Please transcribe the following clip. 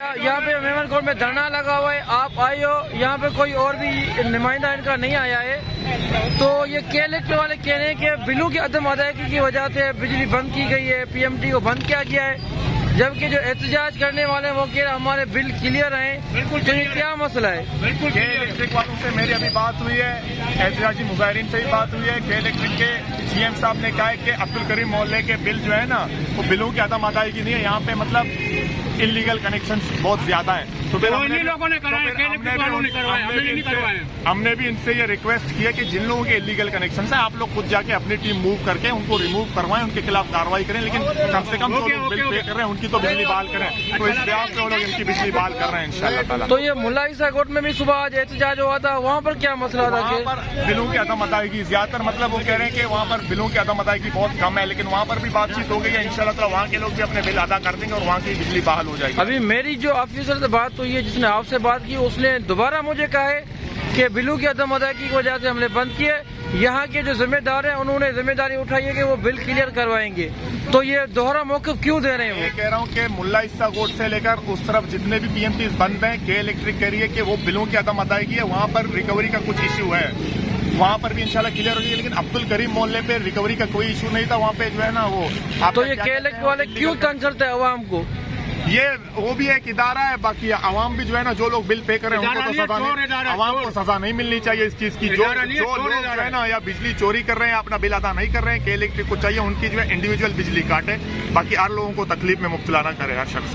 यहाँ पे मेमन कोर्ट में धरना लगा हुआ है, आप आए हो, यहाँ पे कोई और भी नुमाइंदा इनका नहीं आया है। तो ये केलेक्टर वाले कह रहे हैं कि बिलों की अदम अदायगी की वजह से बिजली बंद की गई है, पीएमटी को बंद किया गया है, जबकि जो एहतजाज करने वाले वो कह रहे हमारे बिल क्लियर हैं। बिल्कुल, तो ये क्या मसला है? बिल्कुल, के इलेक्ट्रिक वालों से मेरी अभी बात हुई है, एहतजाजी मुजाहिरीन से भी बात हुई है। के इलेक्ट्रिक के सीएम साहब ने कहा है कि अब्दुल करीम मोहल्ले के बिल जो है ना, वो बिलों की अदम अदायगी नहीं है, यहाँ पे मतलब इलीगल कनेक्शन बहुत ज्यादा है। तो फिर हमने भी इनसे ये रिक्वेस्ट किया कि जिन लोगों के इलीगल कनेक्शन है आप लोग खुद जाके अपनी टीम मूव करके उनको रिमूव करवाएं, उनके खिलाफ कार्रवाई करें, लेकिन कम से कम जो लोग बिल पे कर रहे हैं उनकी तो बिजली बहाल करें। तो इस ब्याज पे वो लोग इनकी बिजली बहाल कर रहे हैं इंशाल्लाह ताला। तो ये मुल्ला ईसा कोर्ट में भी सुबह आज एहतजाज हुआ था, वहाँ पर क्या मसला था? वहाँ पर बिलों की अदम अदायगी ज्यादातर, मतलब वो कह रहे हैं कि वहाँ पर बिलों की अदम अदायगी बहुत कम है, लेकिन वहाँ पर भी बातचीत हो गई है, इंशाल्लाह ताला वहाँ के लोग भी अपने बिल अदा कर देंगे और वहाँ की बिजली बहाल हो जाएगी। अभी मेरी जो ऑफिसर से बात हुई है, जिसने आपसे बात की, उसने दोबारा मुझे कहा है कि बिलों की अदम अदायगी की वजह से हमने बंद किए। यहाँ के जो जिम्मेदार हैं उन्होंने जिम्मेदारी उठाई है कि वो बिल क्लियर करवाएंगे। तो ये दोहरा मौक़िफ़ क्यों दे रहे हैं? मैं कह रहा हूँ कि मुल्ला ईसा कोर्ट से लेकर उस तरफ जितने भी पीएमटी बंद हैं, के इलेक्ट्रिक कह रही है कि वो बिलों की अदम अदायगी है, वहाँ पर रिकवरी का कुछ इश्यू है, वहाँ पर भी इंशाल्लाह क्लियर हो जाएगी। लेकिन अब्दुल करीम मोहल्ले पे रिकवरी का कोई इशू नहीं था, वहाँ पे जो है ना वो। तो ये के इलेक्ट्रिक वाले क्यों तंग करते हैं अवाम को? ये वो भी एक इदारा है, बाकी आवाम भी जो है ना, जो लोग बिल पे कर रहे हैं उनको तो सजा नहीं, आवाम को सजा नहीं मिलनी चाहिए इस चीज की। जो लोग जो है ना या बिजली चोरी कर रहे हैं, अपना बिल अदा नहीं कर रहे हैं, के इलेक्ट्रिक को चाहिए उनकी जो है इंडिविजुअल बिजली काटे, बाकी हर लोगों को तकलीफ में मुब्तला ना करे हर शख्स।